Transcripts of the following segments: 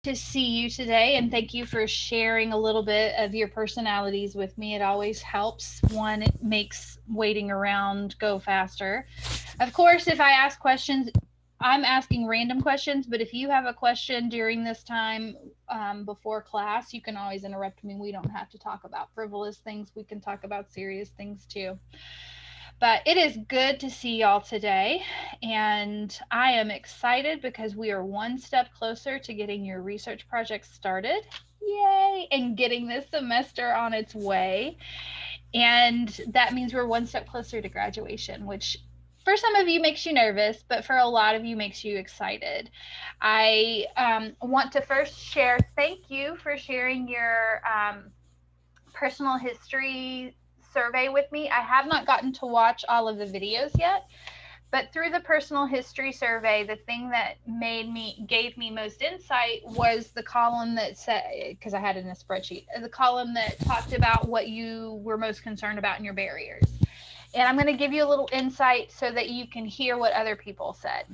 to see you today, and thank you for sharing a little bit of your personalities with me. It always helps. One, it makes waiting around go faster. Of course, if I ask questions, I'm asking random questions, but if you have a question during this time before class, you can always interrupt me. We don't have to talk about frivolous things, we can talk about serious things too. But it is good to see y'all today, and I am excited because we are one step closer to getting your research project started. Yay! And getting this semester on its way. And that means we're one step closer to graduation, which for some of you makes you nervous, but for a lot of you makes you excited. I want to first share thank you for sharing your personal history survey with me. I have not gotten to watch all of the videos yet, but through the personal history survey, the thing that gave me most insight was the column that said, because I had it in a spreadsheet, the column that talked about what you were most concerned about in your barriers. And I'm going to give you a little insight so that you can hear what other people said.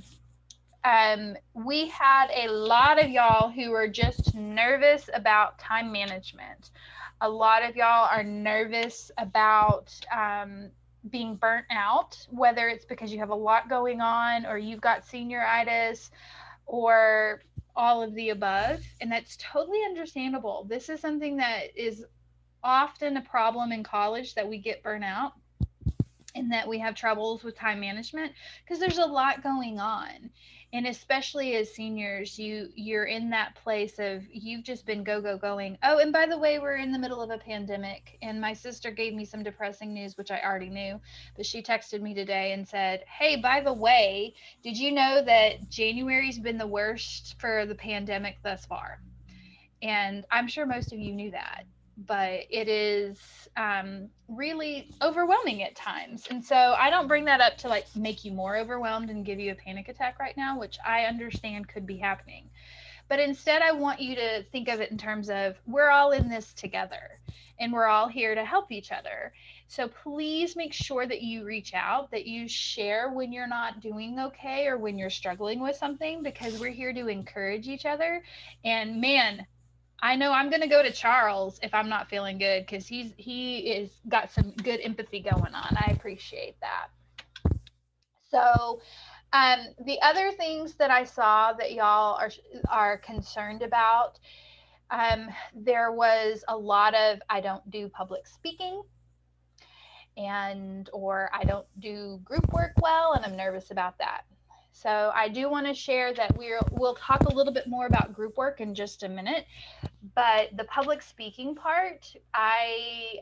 We had a lot of y'all who are just nervous about time management. A lot of y'all are nervous about being burnt out, whether it's because you have a lot going on or you've got senioritis or all of the above. And that's totally understandable. This is something that is often a problem in college, that we get burnt out and that we have troubles with time management because there's a lot going on. And especially as seniors, you're in that place of you've just been going. Oh, and by the way, we're in the middle of a pandemic, and my sister gave me some depressing news which I already knew, but she texted me today and said, hey, by the way, did you know that January's been the worst for the pandemic thus far? And I'm sure most of you knew that, but it is really overwhelming at times. And so I don't bring that up to like make you more overwhelmed and give you a panic attack right now, which I understand could be happening. But instead, I want you to think of it in terms of we're all in this together and we're all here to help each other. So please make sure that you reach out, that you share when you're not doing okay or when you're struggling with something, because we're here to encourage each other. And man, I know I'm gonna go to Charles if I'm not feeling good, because he is got some good empathy going on. I appreciate that. So, the other things that I saw that y'all are concerned about, there was a lot of I don't do public speaking, and or I don't do group work well, and I'm nervous about that. So I do want to share that we'll talk a little bit more about group work in just a minute. But the public speaking part, I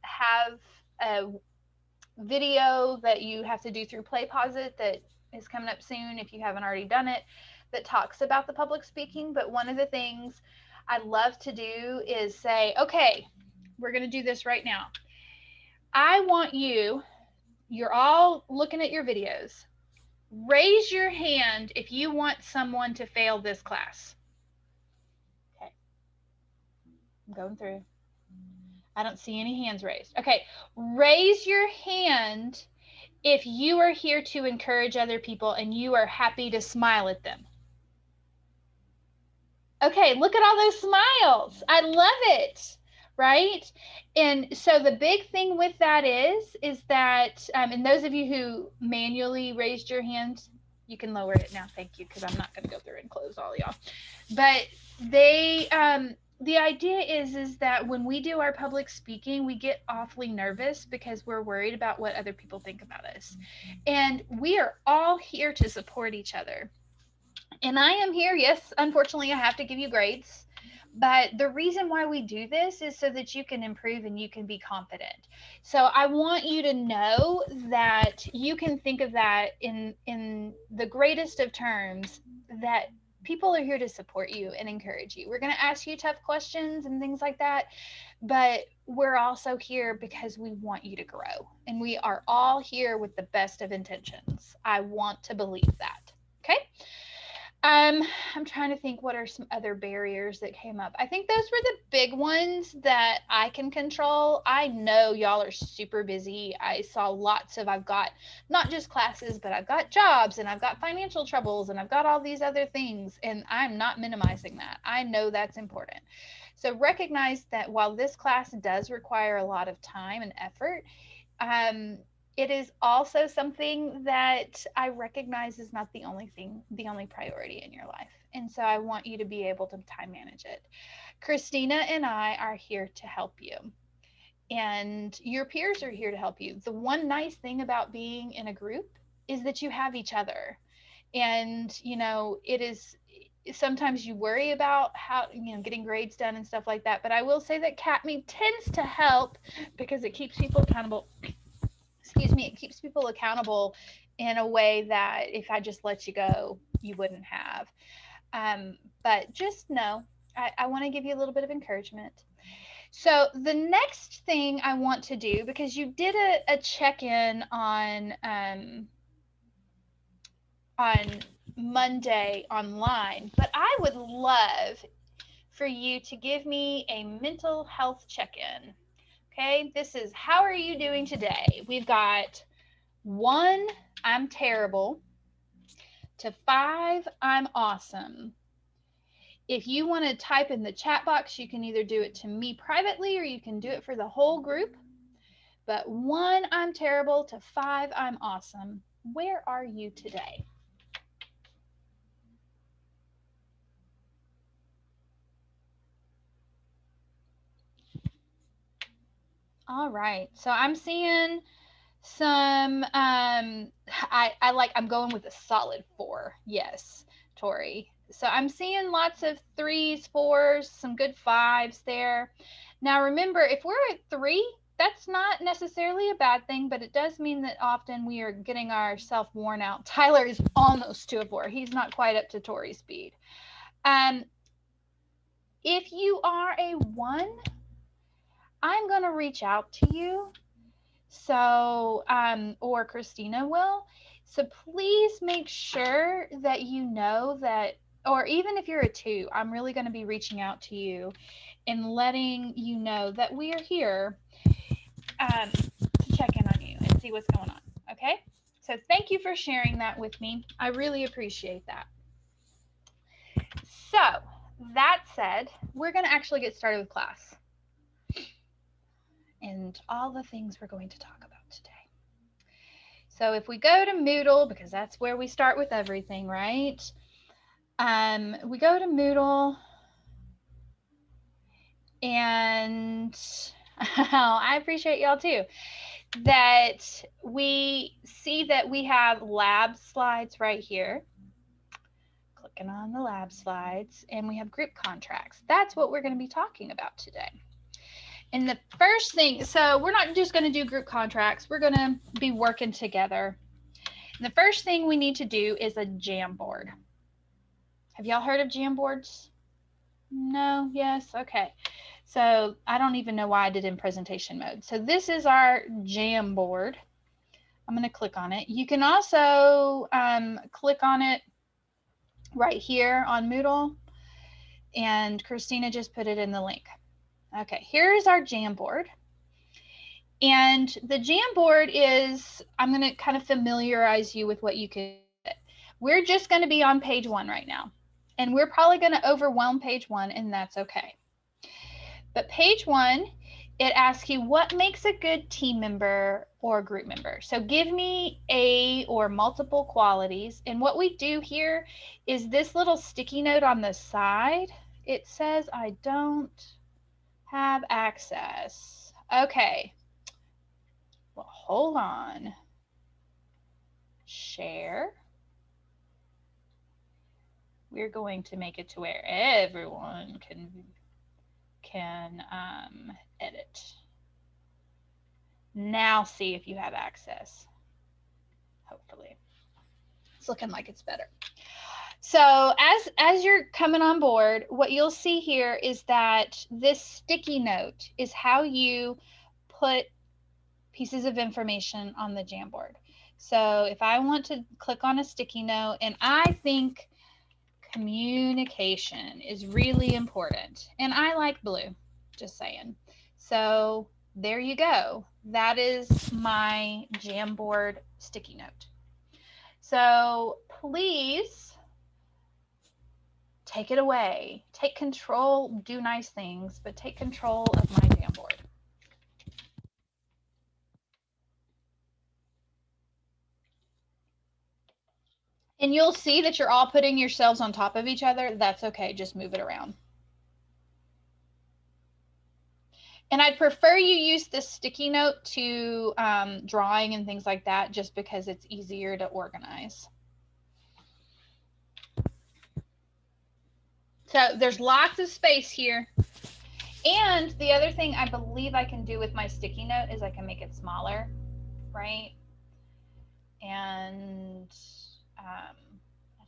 have a video that you have to do through PlayPosit that is coming up soon if you haven't already done it, that talks about the public speaking. But one of the things I love to do is say, okay, we're going to do this right now. I want you're all looking at your videos. Raise your hand if you want someone to fail this class. Okay, I'm going through. I don't see any hands raised. Okay, raise your hand if you are here to encourage other people and you are happy to smile at them. Okay, look at all those smiles. I love it, right? And so the big thing with that is that, and those of you who manually raised your hand, you can lower it now. Thank you, because I'm not going to go through and close all y'all. But the idea is that when we do our public speaking, we get awfully nervous because we're worried about what other people think about us. And we are all here to support each other. And I am here, yes, unfortunately, I have to give you grades. But the reason why we do this is so that you can improve and you can be confident. So I want you to know that you can think of that in the greatest of terms, that people are here to support you and encourage you. We're going to ask you tough questions and things like that, but we're also here because we want you to grow. And we are all here with the best of intentions. I want to believe that. Okay? I'm trying to think what are some other barriers that came up. I think those were the big ones that I can control. I know y'all are super busy. I saw lots of, I've got not just classes, but I've got jobs and I've got financial troubles and I've got all these other things. And I'm not minimizing that. I know that's important. So recognize that while this class does require a lot of time and effort, um, it is also something that I recognize is not the only thing, the only priority in your life. And so I want you to be able to time manage it. Christina and I are here to help you, and your peers are here to help you. The one nice thing about being in a group is that you have each other. And, it is sometimes you worry about how, getting grades done and stuff like that. But I will say that CATME tends to help because it keeps people accountable. Excuse me, it keeps people accountable in a way that if I just let you go, you wouldn't have. But just know, I want to give you a little bit of encouragement. So the next thing I want to do, because you did a check-in on Monday online, but I would love for you to give me a mental health check-in. Okay, this is how are you doing today? We've got 1, I'm terrible, to 5, I'm awesome. If you want to type in the chat box, you can either do it to me privately or you can do it for the whole group. But 1, I'm terrible, to 5, I'm awesome. Where are you today? All right. So I'm seeing some I'm going with a solid 4. Yes, Tori. So I'm seeing lots of 3s, 4s, some good 5s there. Now remember, if we're at 3, that's not necessarily a bad thing, but it does mean that often we are getting ourselves worn out. Tyler is almost to a 4. He's not quite up to Tori's speed. Um, if you are a 1, I'm going to reach out to you. So, or Christina will. So please make sure that you know that, or even if you're a 2, I'm really going to be reaching out to you and letting you know that we are here to check in on you and see what's going on. Okay? So thank you for sharing that with me. I really appreciate that. So, that said, we're going to actually get started with class and all the things we're going to talk about today. So if we go to Moodle, because that's where we start with everything, right? We go to Moodle, and I appreciate y'all too, that we see that we have lab slides right here. Clicking on the lab slides, and we have group contracts. That's what we're going to be talking about today. And the first thing, so we're not just going to do group contracts, we're going to be working together. And the first thing we need to do is a Jamboard. Have y'all heard of Jamboards? No? Yes? Okay. So I don't even know why I did in presentation mode. So this is our Jamboard. I'm going to click on it. You can also click on it right here on Moodle. And Christina just put it in the link. Okay, here's our Jamboard. And the Jamboard is, I'm going to kind of familiarize you with what you can do. We're just going to be on page 1 right now. And we're probably going to overwhelm page 1, and that's okay. But page 1, it asks you what makes a good team member or group member. So give me a or multiple qualities. And what we do here is this little sticky note on the side. It says, I don't have access. Okay. Well, hold on. Share. We're going to make it to where everyone can edit. Now see if you have access. Hopefully. It's looking like it's better. So as you're coming on board, what you'll see here is that this sticky note is how you put pieces of information on the Jamboard. So if I want to click on a sticky note, and I think Communication is really important. And I like blue, just saying. So there you go. That is my Jamboard sticky note. So please take it away. Take control, do nice things, but take control of my Jamboard. And you'll see that you're all putting yourselves on top of each other. That's okay. Just move it around. And I'd prefer you use this sticky note to drawing and things like that, just because it's easier to organize. So there's lots of space here. And the other thing I believe I can do with my sticky note is I can make it smaller, right? And I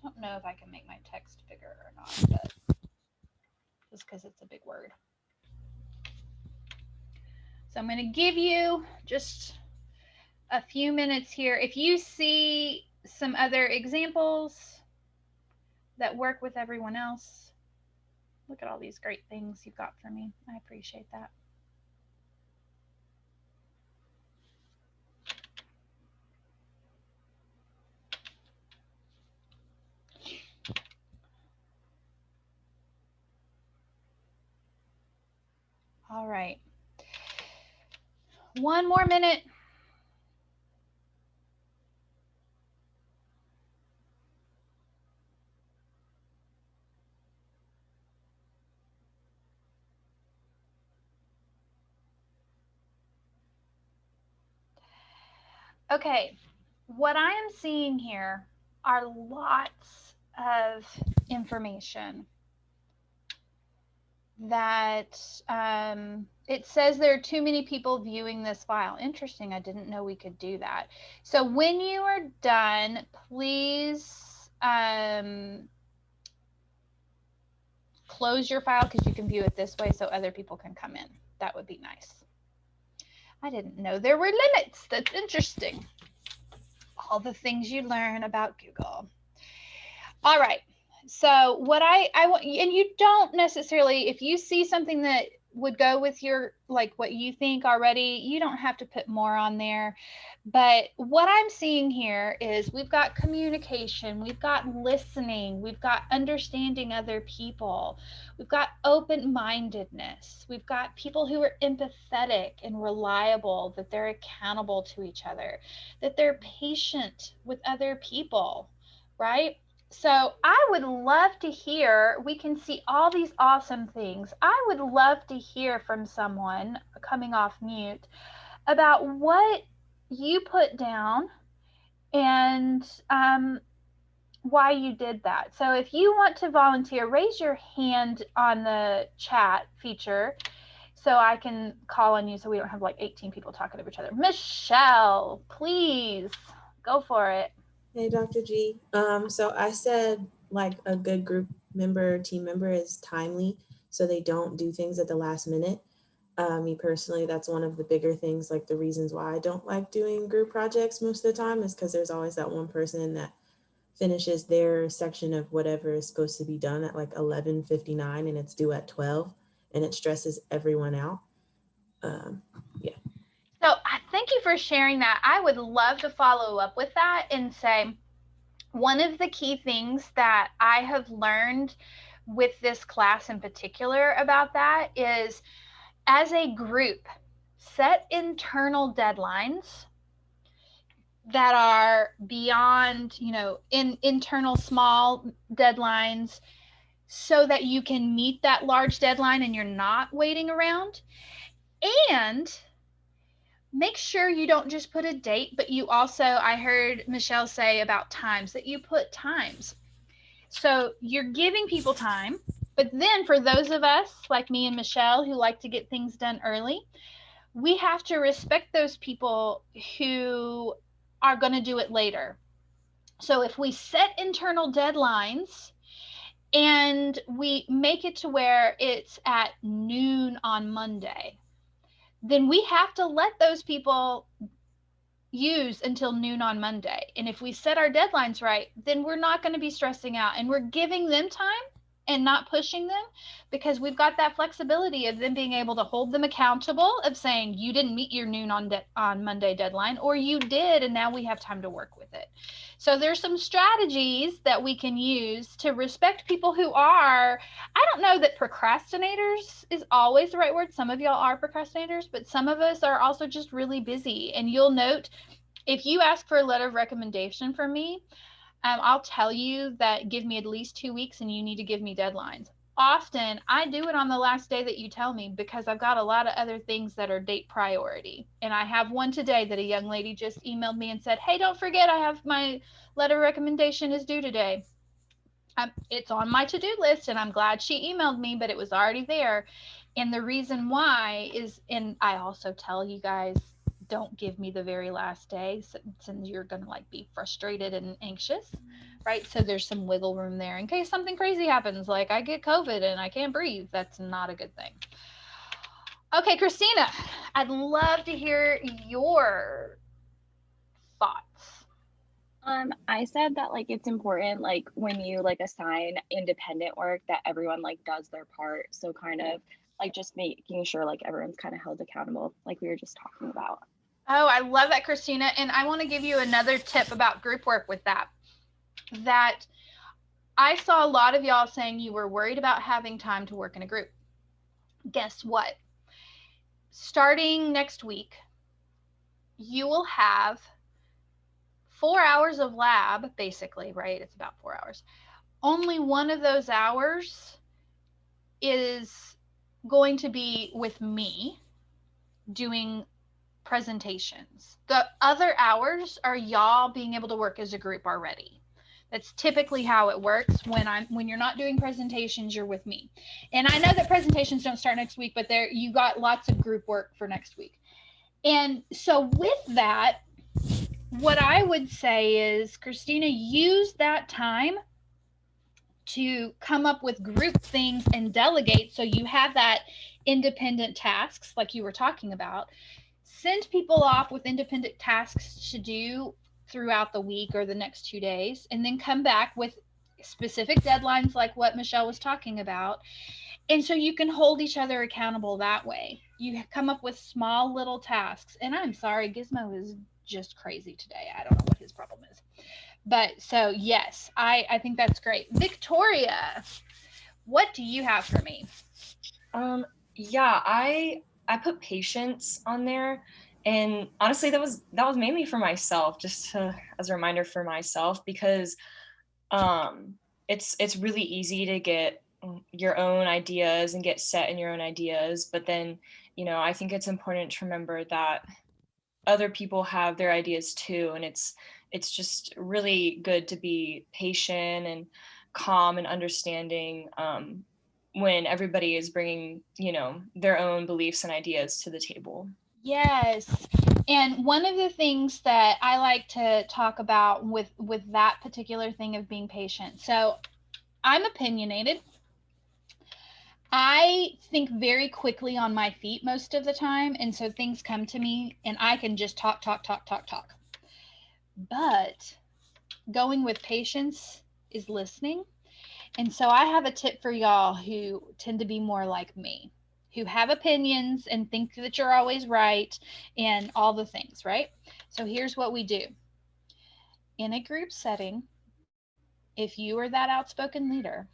don't know if I can make my text bigger or not, but just because it's a big word. So I'm going to give you just a few minutes here. If you see some other examples that work with everyone else, look at all these great things you've got for me. I appreciate that. All right. One more minute. Okay, what I am seeing here are lots of information that it says there are too many people viewing this file. Interesting, I didn't know we could do that. So when you are done, please close your file because you can view it this way so other people can come in. That would be nice. I didn't know there were limits. That's interesting. All the things you learn about Google. All right. So what I want, and you don't necessarily, if you see something that would go with your, like what you think already, you don't have to put more on there. But what I'm seeing here is we've got communication, we've got listening, we've got understanding other people, we've got open-mindedness, we've got people who are empathetic and reliable, that they're accountable to each other, that they're patient with other people, right? So I would love to hear, we can see all these awesome things. I would love to hear from someone coming off mute about what you put down and why you did that. So if you want to volunteer, raise your hand on the chat feature so I can call on you so we don't have like 18 people talking to each other. Michelle, please go for it. Hey, Dr. G. So I said like a good group member, team member is timely, so they don't do things at the last minute. Me personally, that's one of the bigger things, like the reasons why I don't like doing group projects most of the time is because there's always that one person that finishes their section of whatever is supposed to be done at like 11:59 and it's due at 12 and it stresses everyone out. Yeah. So thank you for sharing that. I would love to follow up with that and say, one of the key things that I have learned with this class in particular about that is, as a group, set internal deadlines that are beyond, in internal small deadlines, so that you can meet that large deadline and you're not waiting around. And make sure you don't just put a date, but you also, I heard Michelle say about times, that you put times. So you're giving people time, but then for those of us like me and Michelle who like to get things done early, we have to respect those people who are going to do it later. So if we set internal deadlines and we make it to where it's at noon on Monday, then we have to let those people use until noon on Monday. And if we set our deadlines right, then we're not going to be stressing out, and we're giving them time and not pushing them, because we've got that flexibility of them being able to hold them accountable, of saying you didn't meet your noon on Monday deadline, or you did, and now we have time to work with it. So there's some strategies that we can use to respect people who are, I don't know that procrastinators is always the right word. Some of y'all are procrastinators, but some of us are also just really busy. And you'll note, if you ask for a letter of recommendation from me, I'll tell you that give me at least 2 weeks, and you need to give me deadlines. Often I do it on the last day that you tell me, because I've got a lot of other things that are date priority. And I have one today that a young lady just emailed me and said, hey, don't forget, I have my letter recommendation is due today. It's on my to-do list, and I'm glad she emailed me, but it was already there. And the reason why is, and I also tell you guys, don't give me the very last day, since you're going to like be frustrated and anxious, right? So there's some wiggle room there in case something crazy happens, like I get COVID and I can't breathe. That's not a good thing. Okay, Christina, I'd love to hear your thoughts. I said that like it's important like when you like assign independent work that everyone like does their part. So kind of like just making sure like everyone's kind of held accountable, like we were just talking about. Oh, I love that, Christina. And I want to give you another tip about group work with that. That I saw a lot of y'all saying you were worried about having time to work in a group. Guess what? Starting next week, you will have 4 hours of lab, basically, right? It's about 4 hours. Only one of those hours is going to be with me doing presentations. The other hours are y'all being able to work as a group already. That's typically how it works. When you're not doing presentations, you're with me. And I know that presentations don't start next week, but there you got lots of group work for next week. And so with that, what I would say is, Christina, use that time to come up with group things and delegate, so you have that independent tasks like you were talking about. Send people off with independent tasks to do throughout the week or the next 2 days, and then come back with specific deadlines like what Michelle was talking about. And so you can hold each other accountable that way. You come up with small little tasks. And I'm sorry, Gizmo is just crazy today. I don't know what his problem is. But so, yes, I think that's great. Victoria, what do you have for me? Yeah, I put patience on there, and honestly that was mainly for myself, just to, as a reminder for myself, because it's really easy to get your own ideas and get set in your own ideas, but then I think it's important to remember that other people have their ideas too, and it's just really good to be patient and calm and understanding when everybody is bringing their own beliefs and ideas to the table. Yes. And one of the things that I like to talk about with that particular thing of being patient. So, I'm opinionated. I think very quickly on my feet most of the time, and so things come to me and I can just talk talk talk talk talk. But going with patience is listening. And so I have a tip for y'all who tend to be more like me, who have opinions and think that you're always right and all the things, right? So here's what we do. In a group setting, if you are that outspoken leader,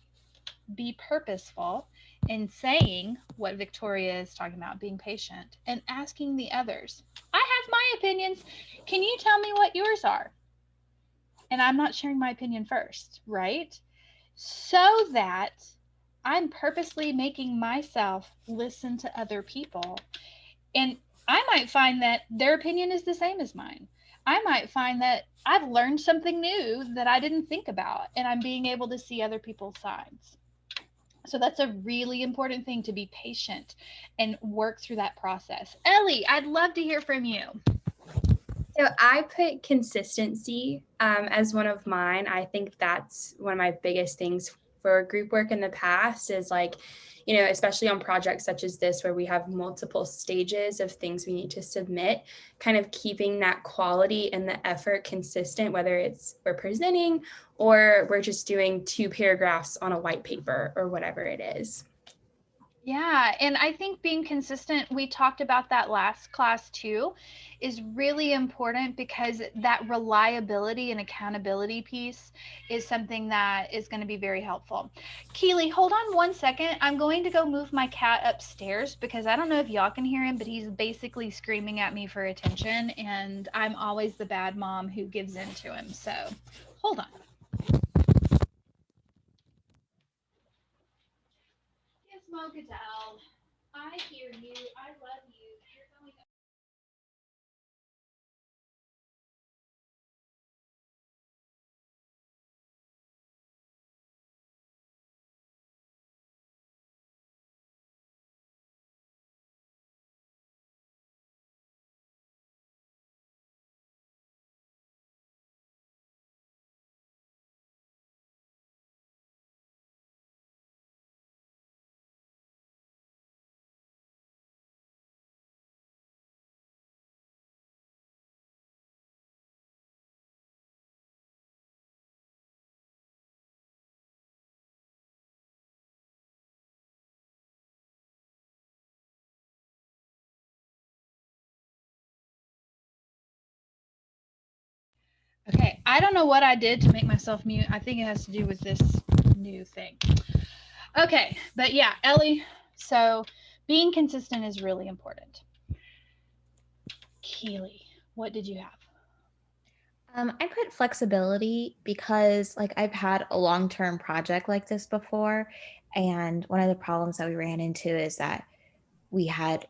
be purposeful in saying what Victoria is talking about, being patient, and asking the others, I have my opinions. Can you tell me what yours are? And I'm not sharing my opinion first, right? So that I'm purposely making myself listen to other people. And I might find that their opinion is the same as mine. I might find that I've learned something new that I didn't think about, and I'm being able to see other people's sides. So that's a really important thing, to be patient and work through that process. Ellie, I'd love to hear from you. So I put consistency as one of mine. I think that's one of my biggest things for group work in the past is like, you know, especially on projects such as this, where we have multiple stages of things we need to submit, kind of keeping that quality and the effort consistent, whether it's we're presenting or we're just doing 2 paragraphs on a white paper or whatever it is. Yeah, and I think being consistent, we talked about that last class too, is really important, because that reliability and accountability piece is something that is going to be very helpful. Keely, hold on one second. I'm going to go move my cat upstairs, because I don't know if y'all can hear him, but he's basically screaming at me for attention, and I'm always the bad mom who gives in to him. So hold on. Yes, Mo Goodell. I hear you. I love you. You're going. Okay, I don't know what I did to make myself mute. I think it has to do with this new thing. Okay, but yeah, Ellie, so being consistent is really important. Keely, what did you have? I put flexibility because like I've had a long-term project like this before. And one of the problems that we ran into is that we had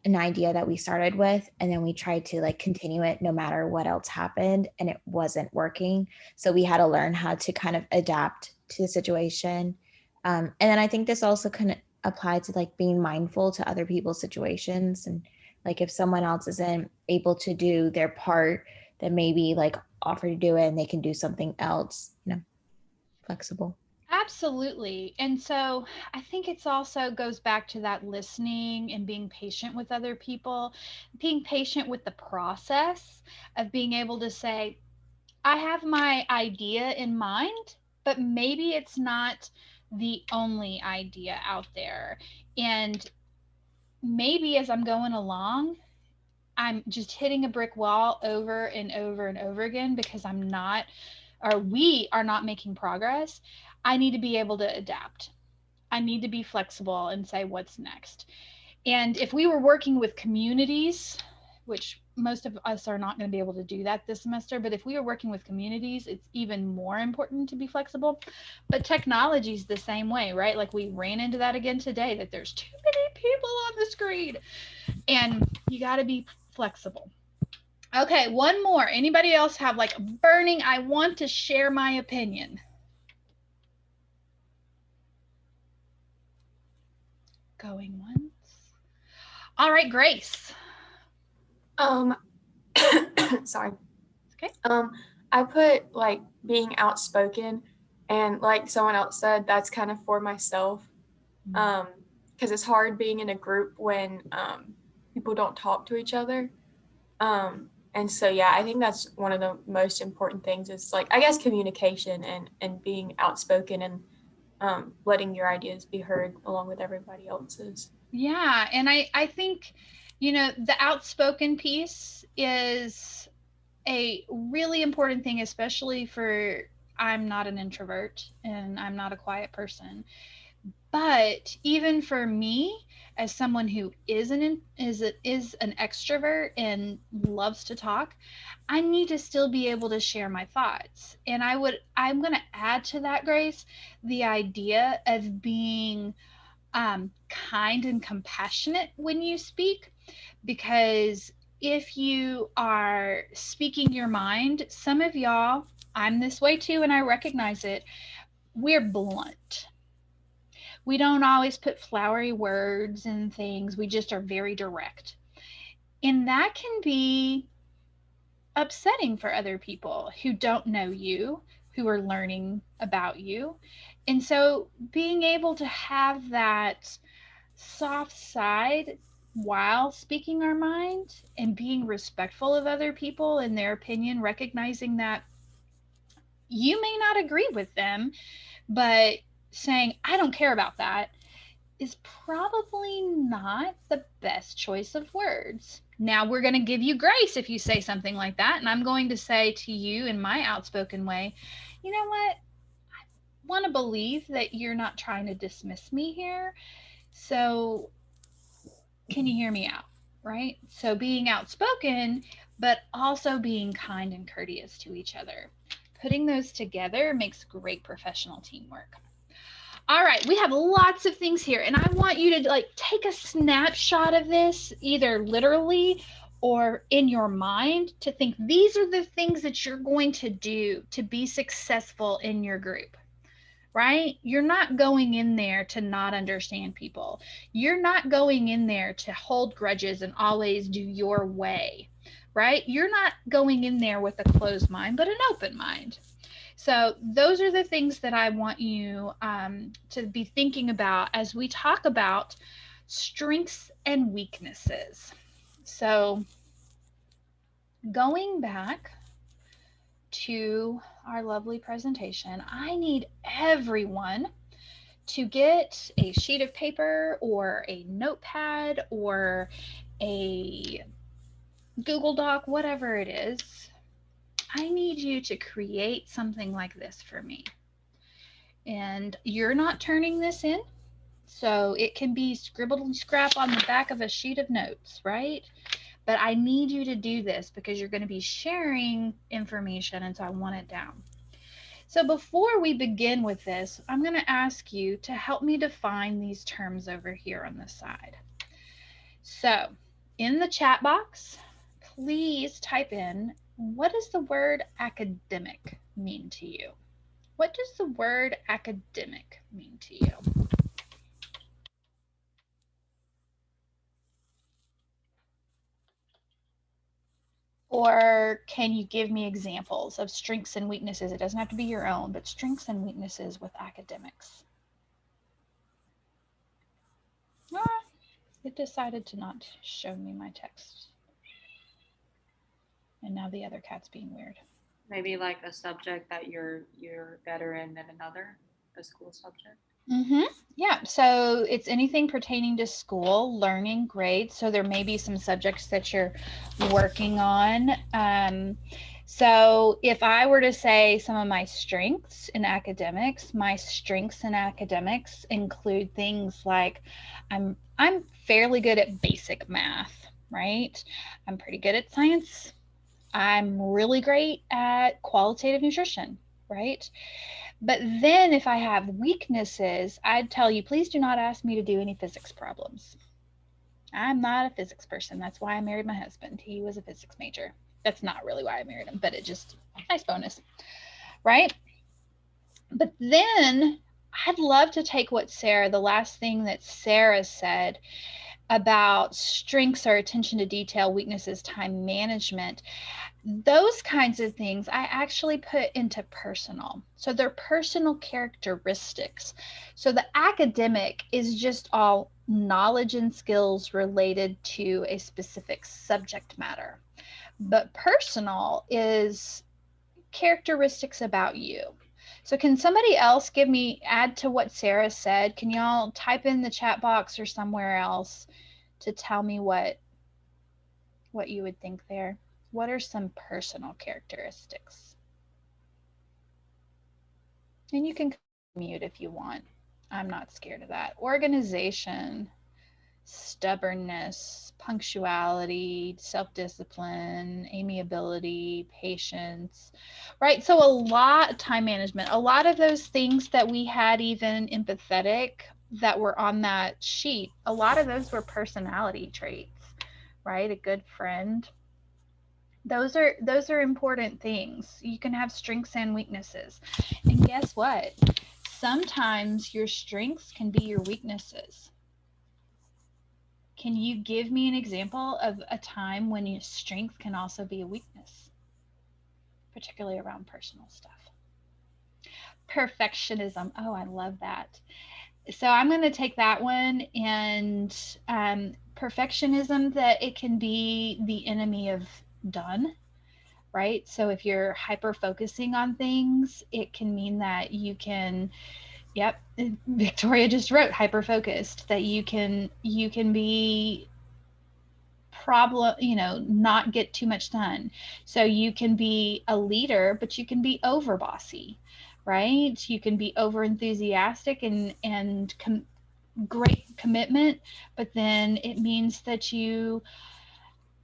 an idea that we started with and then we tried to like continue it no matter what else happened and it wasn't working. So we had to learn how to kind of adapt to the situation. And then I think this also can apply to like being mindful to other people's situations. And like if someone else isn't able to do their part, then maybe like offer to do it and they can do something else, you know, flexible. Absolutely. And so I think it's also goes back to that listening and being patient with other people, being patient with the process of being able to say, I have my idea in mind, but maybe it's not the only idea out there. And maybe as I'm going along, I'm just hitting a brick wall over and over and over again, because I'm not, or we are not making progress. I need to be able to adapt. I need to be flexible and say what's next. And if we were working with communities, which most of us are not going to be able to do that this semester, but if we are working with communities, it's even more important to be flexible. But technology is the same way, right? Like we ran into that again today, that there's too many people on the screen, and you got to be flexible. Okay, one more. Anybody else have like a burning, I want to share my opinion? Going once. All right, Grace. Sorry. Okay. I put like being outspoken, and like someone else said, that's kind of for myself. Because it's hard being in a group when people don't talk to each other. And so yeah, I think that's one of the most important things is like I guess communication and being outspoken and letting your ideas be heard along with everybody else's. Yeah, and I think, you know, the outspoken piece is a really important thing, especially for, I'm not an introvert and I'm not a quiet person. But even for me, as someone who is an extrovert and loves to talk, I need to still be able to share my thoughts. And I'm going to add to that, Grace, the idea of being kind and compassionate when you speak, because if you are speaking your mind, some of y'all, I'm this way too, and I recognize it, we're blunt. We don't always put flowery words and things, we just are very direct. And that can be upsetting for other people who don't know you, who are learning about you. And so being able to have that soft side while speaking our mind and being respectful of other people and their opinion, recognizing that you may not agree with them, but saying, I don't care about that, is probably not the best choice of words. Now, we're going to give you grace if you say something like that. And I'm going to say to you in my outspoken way, you know what? I want to believe that you're not trying to dismiss me here. So, can you hear me out? Right? So, being outspoken, but also being kind and courteous to each other. Putting those together makes great professional teamwork. All right, we have lots of things here, and I want you to like take a snapshot of this, either literally or in your mind, to think these are the things that you're going to do to be successful in your group. Right? You're not going in there to not understand people. You're not going in there to hold grudges and always do your way. Right? You're not going in there with a closed mind, but an open mind. So those are the things that I want you to be thinking about as we talk about strengths and weaknesses. So going back to our lovely presentation, I need everyone to get a sheet of paper or a notepad or a Google Doc, whatever it is. I need you to create something like this for me. And you're not turning this in, so it can be scribbled and scrap on the back of a sheet of notes, right? But I need you to do this because you're going to be sharing information, and so I want it down. So before we begin with this, I'm going to ask you to help me define these terms over here on the side. So in the chat box, please type in, what does the word academic mean to you? What does the word academic mean to you? Or can you give me examples of strengths and weaknesses? It doesn't have to be your own, but strengths and weaknesses with academics. It decided to not show me my text. And now the other cat's being weird. Maybe like a subject that you're better in than another, a school subject. Yeah, so it's anything pertaining to school, learning, grades. So there may be some subjects that you're working on. So if I were to say some of my strengths in academics, my strengths in academics include things like I'm fairly good at basic math, right? I'm pretty good at science. I'm really great at qualitative nutrition, right? But then if I have weaknesses, I'd tell you, please do not ask me to do any physics problems. I'm not a physics person. That's why I married my husband. He was a physics major. That's not really why I married him, but it just, nice bonus, right? But then I'd love to take what the last thing that Sarah said about strengths are attention to detail, weaknesses, time management. Those kinds of things I actually put into personal. So they're personal characteristics. So the academic is just all knowledge and skills related to a specific subject matter. But personal is characteristics about you. So can somebody else add to what Sarah said? Can y'all type in the chat box or somewhere else to tell me what you would think there? What are some personal characteristics? And you can mute if you want. I'm not scared of that. Organization, stubbornness, punctuality, self-discipline, amiability, patience, right? So a lot, time management, a lot of those things that we had, even empathetic, that were on that sheet, a lot of those were personality traits, right? A good friend. Those are important things. You can have strengths and weaknesses. And guess what? Sometimes your strengths can be your weaknesses. Can you give me an example of a time when your strength can also be a weakness, particularly around personal stuff? Perfectionism. Oh, I love that. So I'm going to take that one. And perfectionism, that it can be the enemy of done, right? So if you're hyper focusing on things, it can mean that you can, yep, Victoria just wrote hyper focused, that you can be problem, not get too much done. So you can be a leader, but you can be over bossy, right? You can be over enthusiastic and great commitment, but then it means that you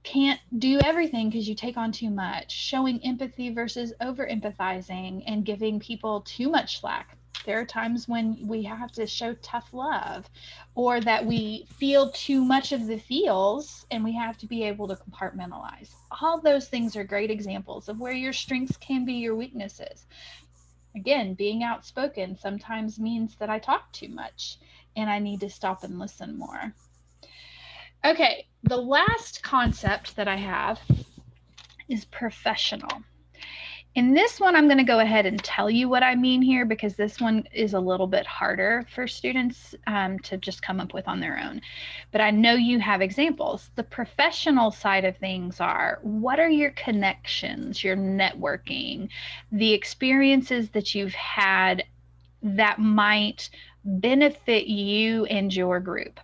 can't do everything because you take on too much. Showing empathy versus over empathizing and giving people too much slack. There are times when we have to show tough love, or that we feel too much of the feels and we have to be able to compartmentalize. All those things are great examples of where your strengths can be your weaknesses. Again, being outspoken sometimes means that I talk too much and I need to stop and listen more. Okay, the last concept that I have is professional. In this one, I'm going to go ahead and tell you what I mean here, because this one is a little bit harder for students to just come up with on their own. But I know you have examples. The professional side of things are, what are your connections, your networking, the experiences that you've had that might benefit you and your group?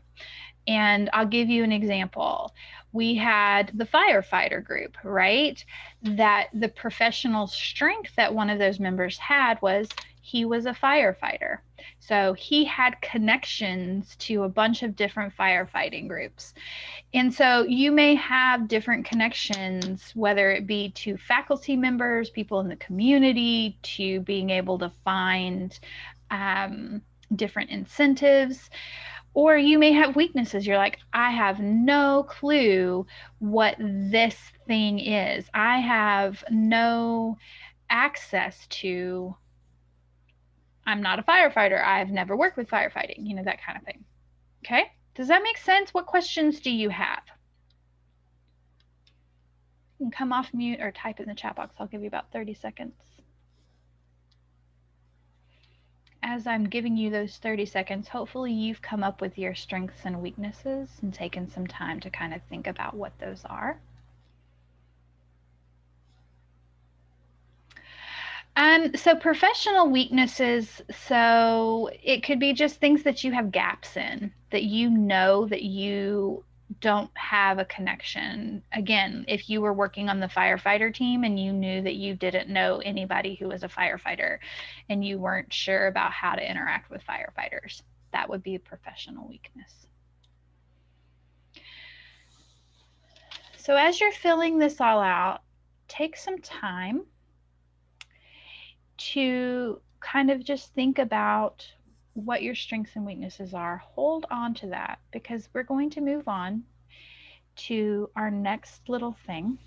And I'll give you an example. We had the firefighter group, right? That the professional strength that one of those members had was he was a firefighter. So he had connections to a bunch of different firefighting groups. And so you may have different connections, whether it be to faculty members, people in the community, to being able to find different incentives. Or you may have weaknesses. You're like, I have no clue what this thing is. I have no access to, I'm not a firefighter. I've never worked with firefighting, that kind of thing. Okay. Does that make sense? What questions do you have? You can come off mute or type in the chat box. I'll give you about 30 seconds. As I'm giving you those 30 seconds, hopefully you've come up with your strengths and weaknesses and taken some time to kind of think about what those are. So professional weaknesses, so it could be just things that you have gaps in, that you know that you don't have a connection. Again, if you were working on the firefighter team and you knew that you didn't know anybody who was a firefighter and you weren't sure about how to interact with firefighters, that would be a professional weakness. So as you're filling this all out, take some time to kind of just think about what your strengths and weaknesses are. Hold on to that, because we're going to move on to our next little thing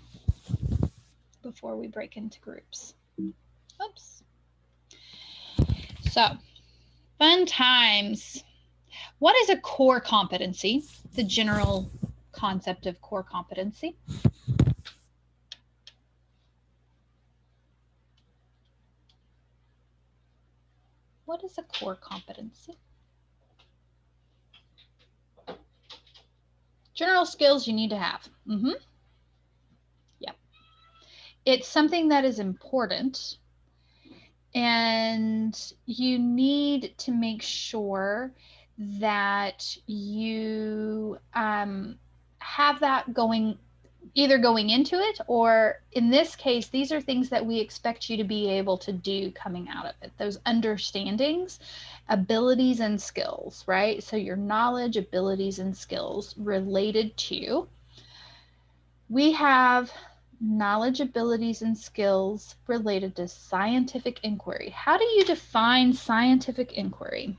before we break into groups. Oops. So, fun times. What is a core competency? The general concept of core competency. What is a core competency? General skills you need to have. Yep. It's something that is important, and you need to make sure that you have that going, either going into it, or in this case, these are things that we expect you to be able to do coming out of it. Those understandings, abilities, and skills, right? So your knowledge, abilities, and skills related to, we have knowledge, abilities, and skills related to scientific inquiry. How do you define scientific inquiry?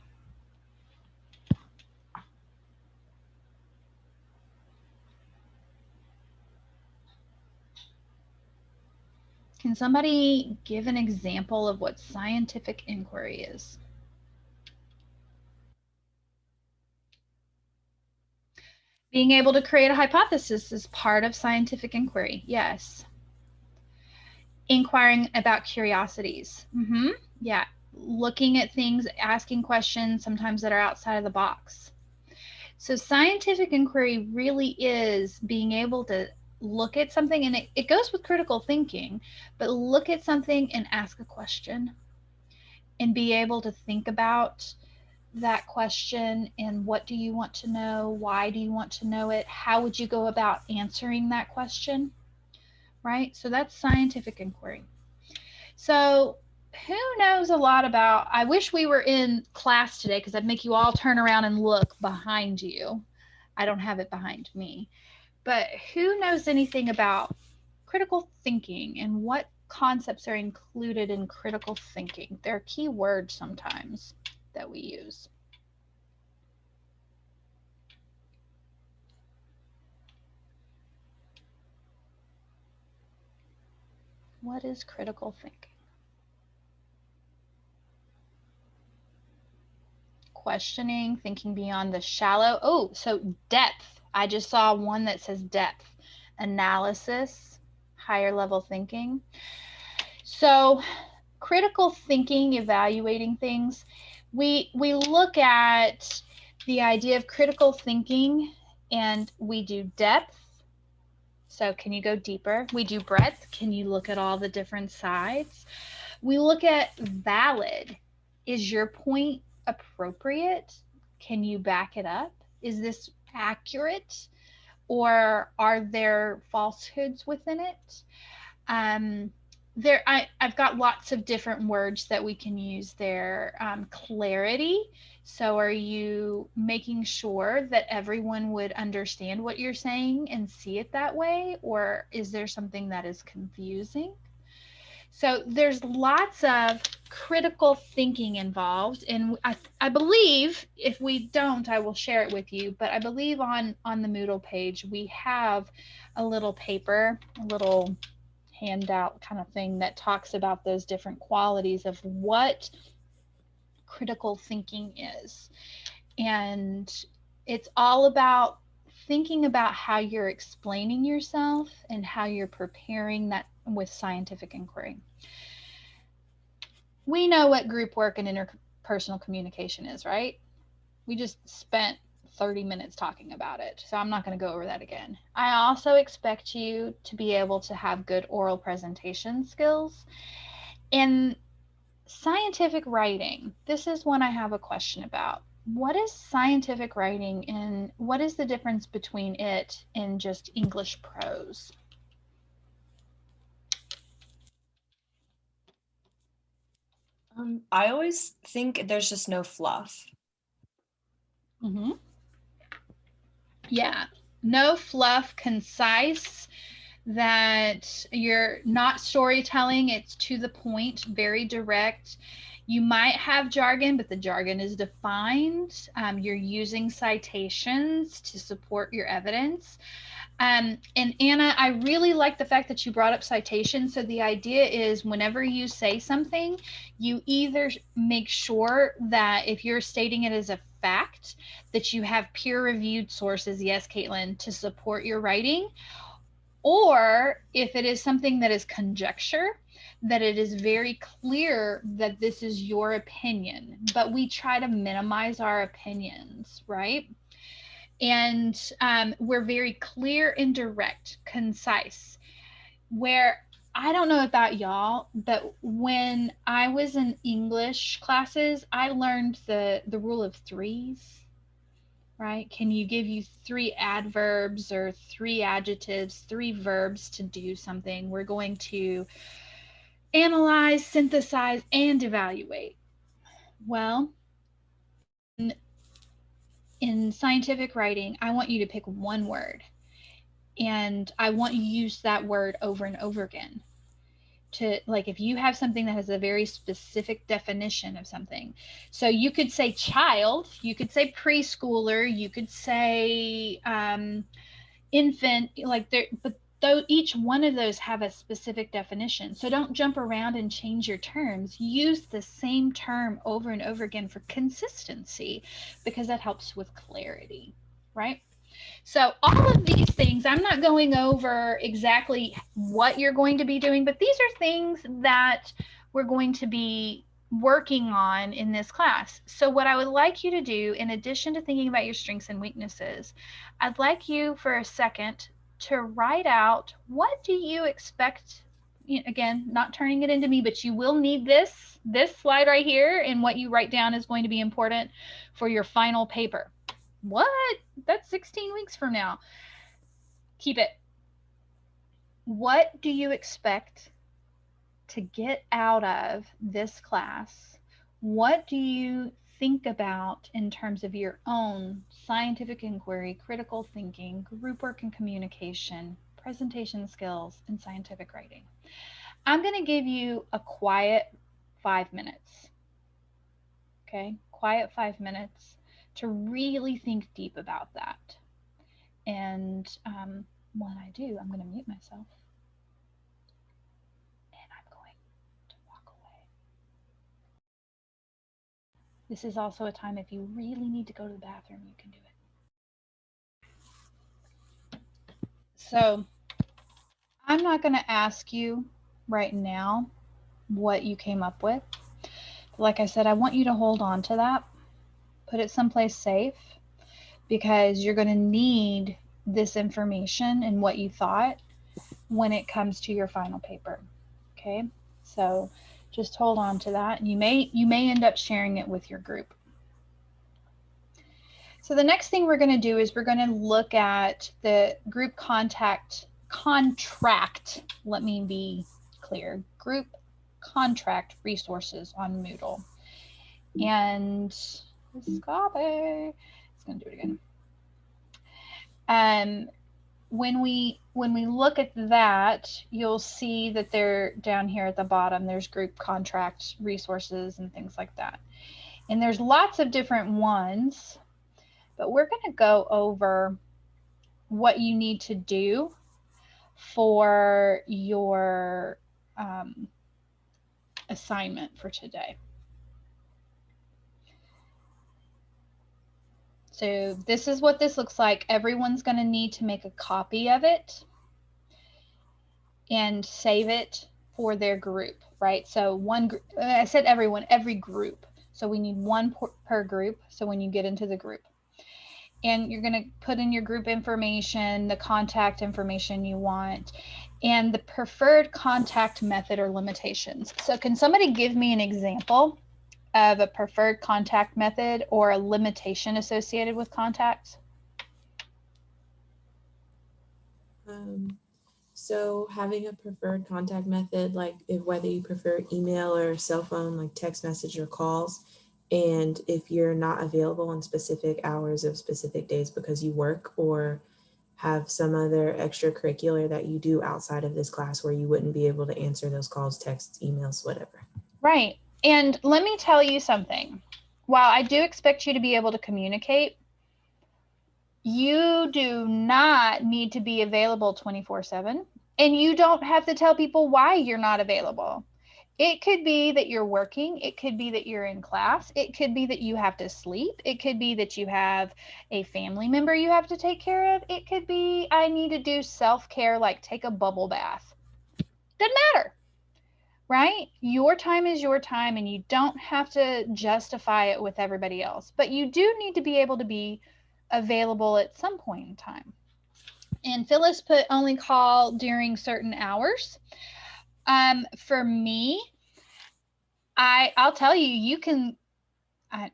Can somebody give an example of what scientific inquiry is? Being able to create a hypothesis is part of scientific inquiry. Yes. Inquiring about curiosities. Yeah. looking at things, asking questions sometimes that are outside of the box. So scientific inquiry really is being able to look at something, and it goes with critical thinking, but look at something and ask a question and be able to think about that question and what do you want to know? Why do you want to know it? How would you go about answering that question? Right? So that's scientific inquiry. So who knows a lot about, I wish we were in class today because I'd make you all turn around and look behind you. I don't have it behind me. But who knows anything about critical thinking and what concepts are included in critical thinking? There are key words sometimes that we use. What is critical thinking? Questioning, thinking beyond the shallow. Oh, so depth. I just saw one that says depth. Analysis, higher level thinking. So critical thinking, evaluating things. We look at the idea of critical thinking and we do depth. So can you go deeper? We do breadth. Can you look at all the different sides? We look at valid. Is your point appropriate? Can you back it up? Is this accurate? Or are there falsehoods within it? I've got lots of different words that we can use there. Clarity. So are you making sure that everyone would understand what you're saying and see it that way? Or is there something that is confusing? So there's lots of critical thinking involved. And I believe, if we don't, I will share it with you, but I believe on the Moodle page, we have a little paper, a little handout kind of thing that talks about those different qualities of what critical thinking is. And it's all about thinking about how you're explaining yourself and how you're preparing that with scientific inquiry. We know what group work and interpersonal communication is, right? We just spent 30 minutes talking about it, so I'm not going to go over that again. I also expect you to be able to have good oral presentation skills. In scientific writing, this is one I have a question about. What is scientific writing and what is the difference between it and just English prose? I always think there's just no fluff. Mm-hmm. Yeah, no fluff, concise, that you're not storytelling, it's to the point, very direct. You might have jargon, but the jargon is defined. You're using citations to support your evidence. And Anna, I really like the fact that you brought up citations. So the idea is whenever you say something, you either make sure that if you're stating it as a fact, that you have peer-reviewed sources, yes, Caitlin, to support your writing, or if it is something that is conjecture, that it is very clear that this is your opinion. But we try to minimize our opinions, right? And we're very clear and direct, concise. Where I don't know about y'all, but when I was in English classes, I learned the rule of threes, right? Can you give you 3 adverbs or 3 adjectives, 3 verbs to do something? We're going to analyze, synthesize, and evaluate. Well, in scientific writing, I want you to pick one word, and I want you to use that word over and over again. To, like, if you have something that has a very specific definition of something, so you could say child, you could say preschooler, you could say infant, like there, but though each one of those have a specific definition. So don't jump around and change your terms. Use the same term over and over again for consistency, because that helps with clarity, right? So all of these things, I'm not going over exactly what you're going to be doing, but these are things that we're going to be working on in this class. So what I would like you to do, in addition to thinking about your strengths and weaknesses, I'd like you for a second to write out, what do you expect? Again, not turning it into me, but you will need this slide right here, and what you write down is going to be important for your final paper. What? That's 16 weeks from now. Keep it. What do you expect to get out of this class? What do you think about in terms of your own scientific inquiry, critical thinking, group work and communication, presentation skills, and scientific writing? I'm going to give you a quiet 5 minutes. Okay, quiet 5 minutes to really think deep about that. And when I do, I'm going to mute myself. This is also a time, if you really need to go to the bathroom, you can do it. So I'm not going to ask you right now what you came up with. Like I said, I want you to hold on to that, put it someplace safe, because you're going to need this information and what you thought when it comes to your final paper. Okay, so just hold on to that. You may end up sharing it with your group. So the next thing we're going to do is we're going to look at the group contract. Let me be clear. Group contract resources on Moodle. And Scabe, it's going to do it again. When we look at that, you'll see that they're down here at the bottom. There's group contract resources and things like that. And there's lots of different ones. But we're going to go over what you need to do for your assignment for today. So this is what this looks like. Everyone's going to need to make a copy of it and save it for their group, right? So I said everyone, every group. So we need one per group. So when you get into the group, and you're going to put in your group information, the contact information you want, and the preferred contact method or limitations. So can somebody give me an example of a preferred contact method or a limitation associated with contacts? So having a preferred contact method, like whether you prefer email or cell phone, like text message or calls, and if you're not available on specific hours of specific days because you work or have some other extracurricular that you do outside of this class where you wouldn't be able to answer those calls, texts, emails, whatever. Right. And let me tell you something. While I do expect you to be able to communicate, you do not need to be available 24/7, and you don't have to tell people why you're not available. It could be that you're working. It could be that you're in class. It could be that you have to sleep. It could be that you have a family member you have to take care of. It could be I need to do self-care, like take a bubble bath. Doesn't matter, right? Your time is your time, and you don't have to justify it with everybody else. But you do need to be able to be available at some point in time. And Phyllis put only call during certain hours. For me, I'll tell you, you can, I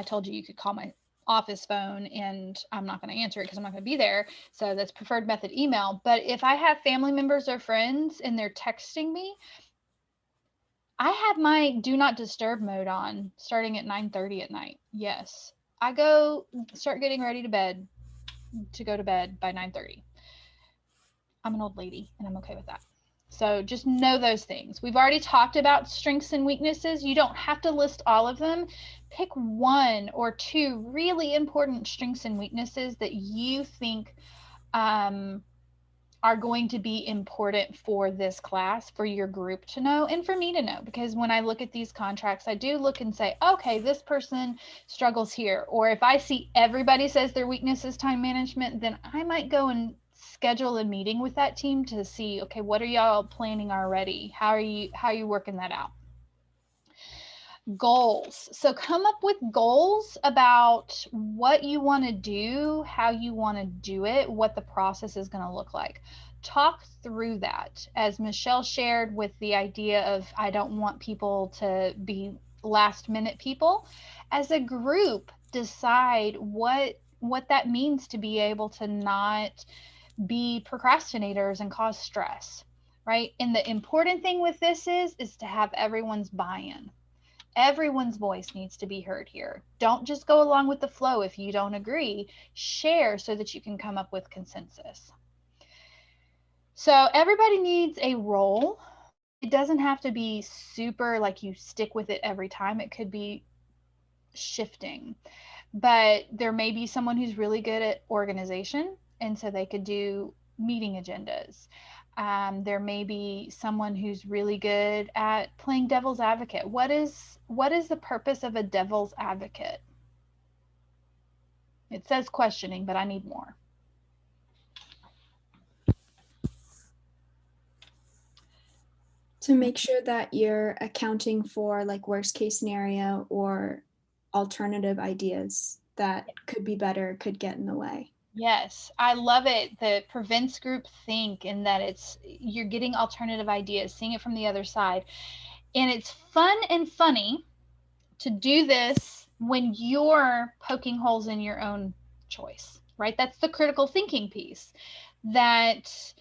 told you could call my office phone and I'm not going to answer it because I'm not going to be there. So that's preferred method email. But if I have family members or friends and they're texting me, I have my do not disturb mode on starting at 9:30 at night. Yes. I start getting ready to go to bed by 9:30. I'm an old lady and I'm okay with that. So just know those things. We've already talked about strengths and weaknesses. You don't have to list all of them. Pick one or two really important strengths and weaknesses that you think are going to be important for this class, for your group to know, and for me to know. Because when I look at these contracts, I do look and say, okay, this person struggles here. Or if I see everybody says their weakness is time management, then I might go and schedule a meeting with that team to see, okay, what are y'all planning already? How are you working that out? Goals. So come up with goals about what you want to do, how you want to do it, what the process is going to look like. Talk through that. As Michelle shared with the idea of, I don't want people to be last minute people. As a group, decide what that means to be able to not be procrastinators and cause stress, right? And the important thing with this is to have everyone's buy-in. Everyone's voice needs to be heard here. Don't just go along with the flow if you don't agree. Share so that you can come up with consensus. So everybody needs a role. It doesn't have to be super like you stick with it every time. It could be shifting. But there may be someone who's really good at organization, and so they could do meeting agendas. There may be someone who's really good at playing devil's advocate. What is the purpose of a devil's advocate? It says questioning, but I need more. To make sure that you're accounting for like worst case scenario or alternative ideas that could be better, could get in the way. Yes, I love it that prevents group think, and that you're getting alternative ideas, seeing it from the other side. And it's fun and funny to do this when you're poking holes in your own choice, right? That's the critical thinking piece. That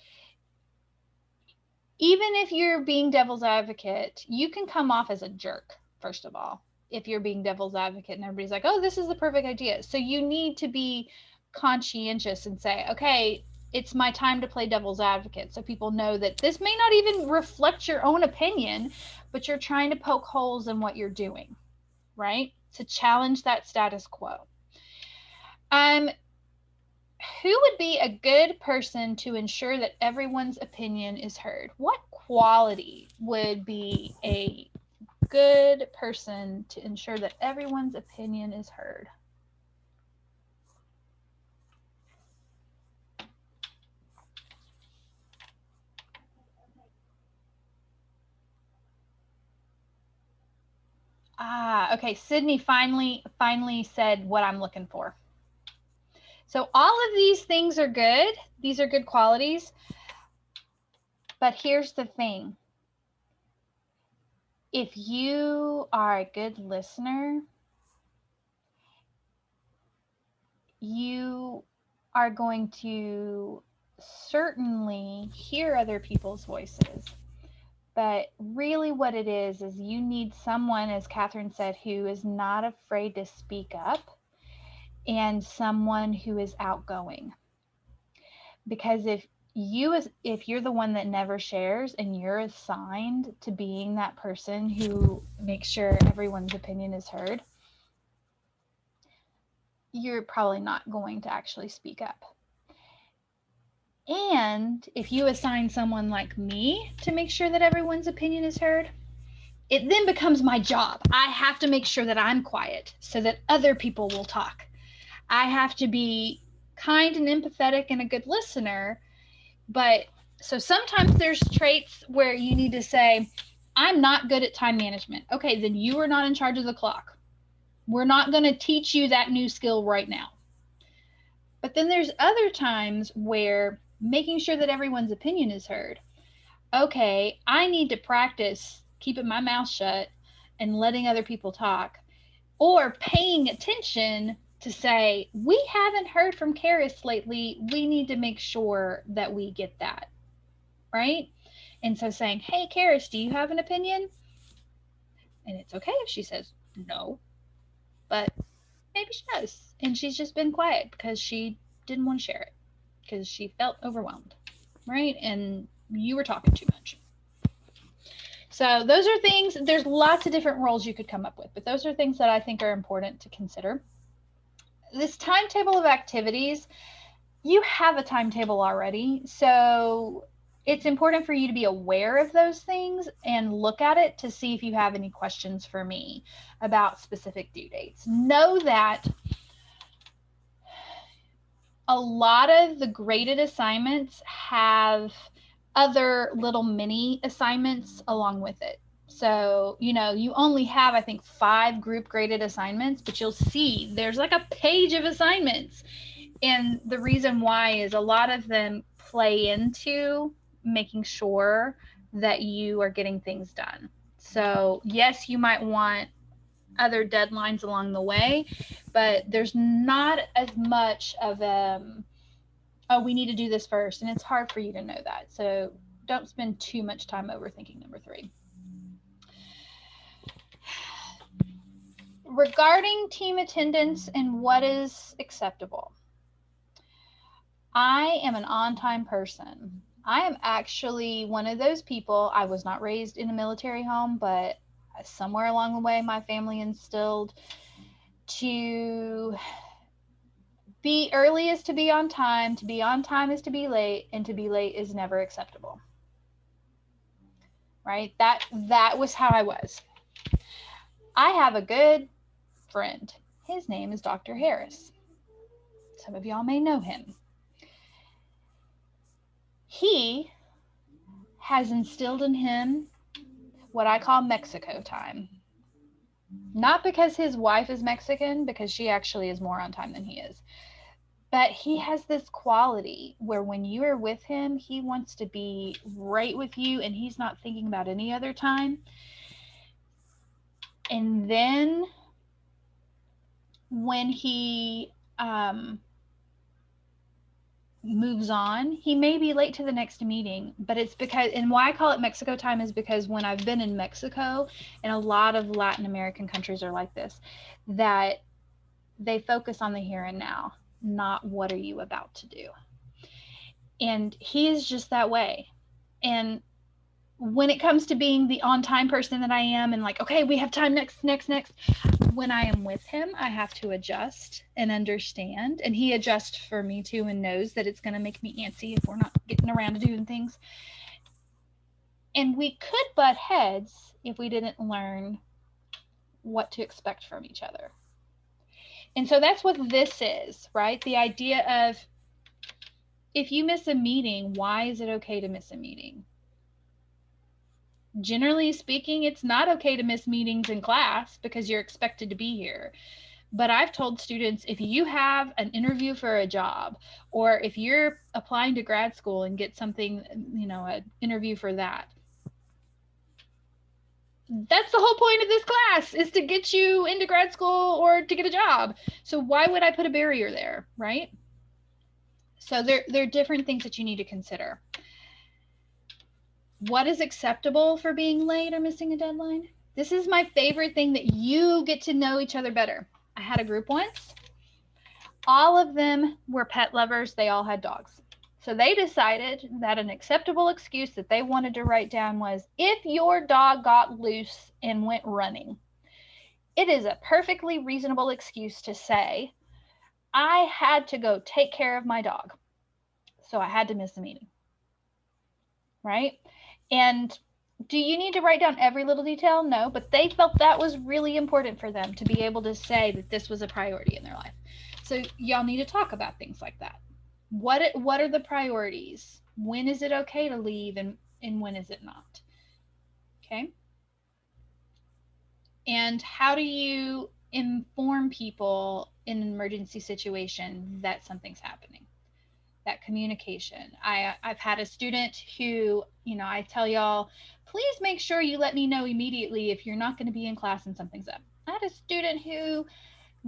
even if you're being devil's advocate, you can come off as a jerk, first of all, if you're being devil's advocate and everybody's like, oh, this is the perfect idea. So you need to be conscientious and say, okay, it's my time to play devil's advocate. So people know that this may not even reflect your own opinion, but you're trying to poke holes in what you're doing, right? To challenge that status quo. Who would be a good person to ensure that everyone's opinion is heard? What quality would be a good person to ensure that everyone's opinion is heard? Okay. Sydney finally said what I'm looking for. So all of these things are good. These are good qualities. But here's the thing. If you are a good listener, you are going to certainly hear other people's voices. But really what it is you need someone, as Catherine said, who is not afraid to speak up, and someone who is outgoing. Because if you're the one that never shares and you're assigned to being that person who makes sure everyone's opinion is heard, you're probably not going to actually speak up. And if you assign someone like me to make sure that everyone's opinion is heard, it then becomes my job. I have to make sure that I'm quiet so that other people will talk. I have to be kind and empathetic and a good listener. But so sometimes there's traits where you need to say, I'm not good at time management. Okay, then you are not in charge of the clock. We're not going to teach you that new skill right now. But then there's other times where making sure that everyone's opinion is heard. Okay, I need to practice keeping my mouth shut and letting other people talk, or paying attention to say, we haven't heard from Karis lately. We need to make sure that we get that, right? And so saying, hey, Karis, do you have an opinion? And it's okay if she says no, but maybe she does. And she's just been quiet because she didn't want to share it because she felt overwhelmed, right? And you were talking too much. So those are things, there's lots of different roles you could come up with, but those are things that I think are important to consider. This timetable of activities, you have a timetable already. So it's important for you to be aware of those things and look at it to see if you have any questions for me about specific due dates. Know that a lot of the graded assignments have other little mini assignments along with it. So, you only have, I think, 5 group graded assignments, but you'll see there's like a page of assignments. And the reason why is a lot of them play into making sure that you are getting things done. So, yes, you might want other deadlines along the way, but there's not as much of oh, we need to do this first. And it's hard for you to know that. So don't spend too much time overthinking number 3. Regarding team attendance and what is acceptable, I am an on-time person. I am actually one of those people. I was not raised in a military home, but somewhere along the way, my family instilled to be early is to be on time is to be late, and to be late is never acceptable. Right? That was how I was. I have a good friend. His name is Dr. Harris. Some of y'all may know him. He has instilled in him what I call Mexico time. Not because his wife is Mexican, because she actually is more on time than he is. But he has this quality where when you are with him, he wants to be right with you and he's not thinking about any other time. And then when he moves on, he may be late to the next meeting, but it's because, and why I call it Mexico time is because when I've been in Mexico, and a lot of Latin American countries are like this, that they focus on the here and now, not what are you about to do. And he is just that way. And when it comes to being the on-time person that I am, and like, okay, we have time, next, when I am with him, I have to adjust and understand, and he adjusts for me too and knows that it's going to make me antsy if we're not getting around to doing things. And we could butt heads if we didn't learn what to expect from each other. And so that's what this is, right? The idea of, if you miss a meeting, why is it okay to miss a meeting? Generally speaking, it's not okay to miss meetings in class because you're expected to be here. But I've told students, if you have an interview for a job, or if you're applying to grad school and get something, an interview for that, that's the whole point of this class, is to get you into grad school or to get a job. So why would I put a barrier there, right? So there are different things that you need to consider. What is acceptable for being late or missing a deadline? This is my favorite thing, that you get to know each other better. I had a group once. All of them were pet lovers. They all had dogs. So they decided that an acceptable excuse that they wanted to write down was, if your dog got loose and went running. It is a perfectly reasonable excuse to say, I had to go take care of my dog, so I had to miss a meeting. Right? And do you need to write down every little detail? No, but they felt that was really important for them to be able to say that this was a priority in their life. So y'all need to talk about things like that. What are the priorities? When is it okay to leave, and when is it not? Okay. And how do you inform people in an emergency situation that something's happening? That communication. I've had a student who, I tell y'all, please make sure you let me know immediately if you're not going to be in class and something's up. I had a student who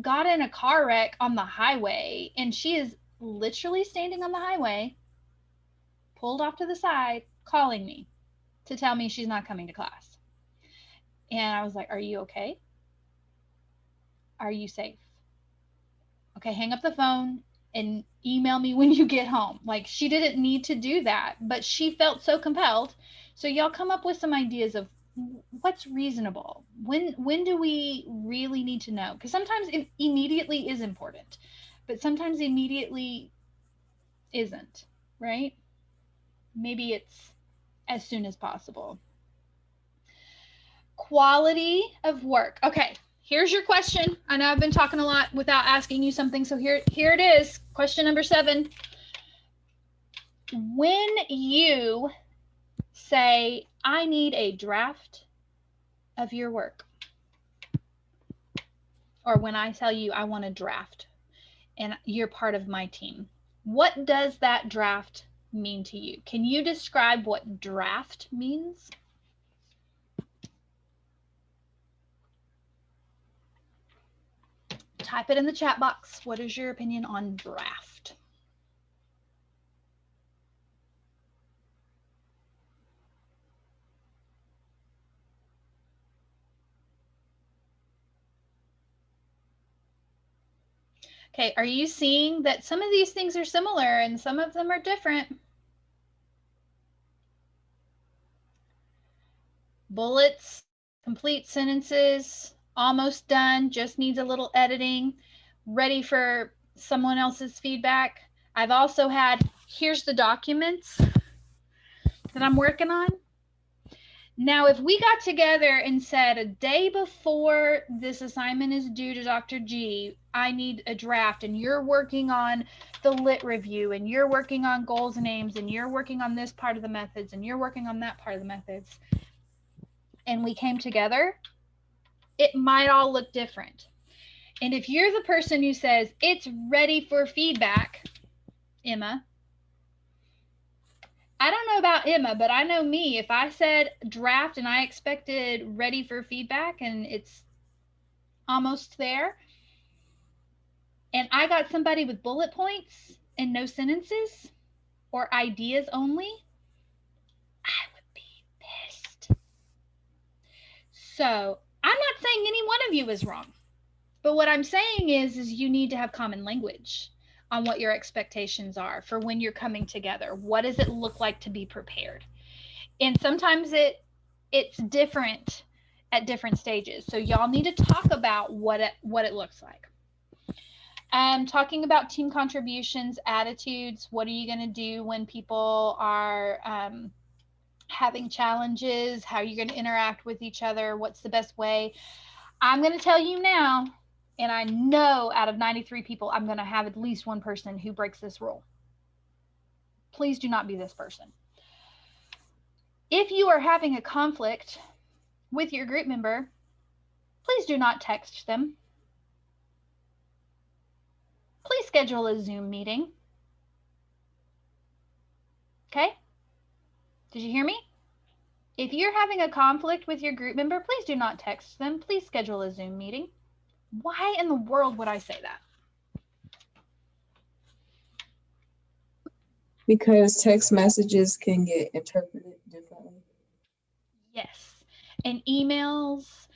got in a car wreck on the highway, and she is literally standing on the highway, pulled off to the side, calling me to tell me she's not coming to class. And I was like, are you okay? Are you safe? Okay, hang up the phone and email me when you get home. Like, she didn't need to do that, but she felt so compelled. So y'all come up with some ideas of what's reasonable. When do we really need to know? Because sometimes it immediately is important, but sometimes immediately isn't, right? Maybe it's as soon as possible. Quality of work. Okay, here's your question. I know I've been talking a lot without asking you something, so here it is. Question number 7. When you say, I need a draft of your work, or when I tell you I want a draft and you're part of my team, what does that draft mean to you? Can you describe what draft means? Type it in the chat box. What is your opinion on draft? Okay, are you seeing that some of these things are similar and some of them are different? Bullets, complete sentences, almost done, just needs a little editing, ready for someone else's feedback. I've also had, here's the documents that I'm working on. Now, if we got together and said a day before this assignment is due to Dr. G, I need a draft, and you're working on the lit review, and you're working on goals and aims, and you're working on this part of the methods, and you're working on that part of the methods, and we came together, it might all look different. And if you're the person who says it's ready for feedback, Emma, I don't know about Emma, but I know me. If I said draft and I expected ready for feedback and it's almost there, and I got somebody with bullet points and no sentences or ideas only, I would be pissed. So I'm not saying any one of you is wrong, but what I'm saying is you need to have common language on what your expectations are for when you're coming together. What does it look like to be prepared? And sometimes it's different at different stages. So y'all need to talk about what it looks like. Talking about team contributions, attitudes. What are you going to do when people are having challenges? How are you going to interact with each other? What's the best way? I'm going to tell you now, and I know out of 93 people, I'm going to have at least one person who breaks this rule. Please do not be this person. If you are having a conflict with your group member, please do not text them. Please schedule a Zoom meeting. Okay? Did you hear me? If you're having a conflict with your group member, please do not text them. Please schedule a Zoom meeting. Why in the world would I say that? Because text messages can get interpreted differently. Yes. And emails,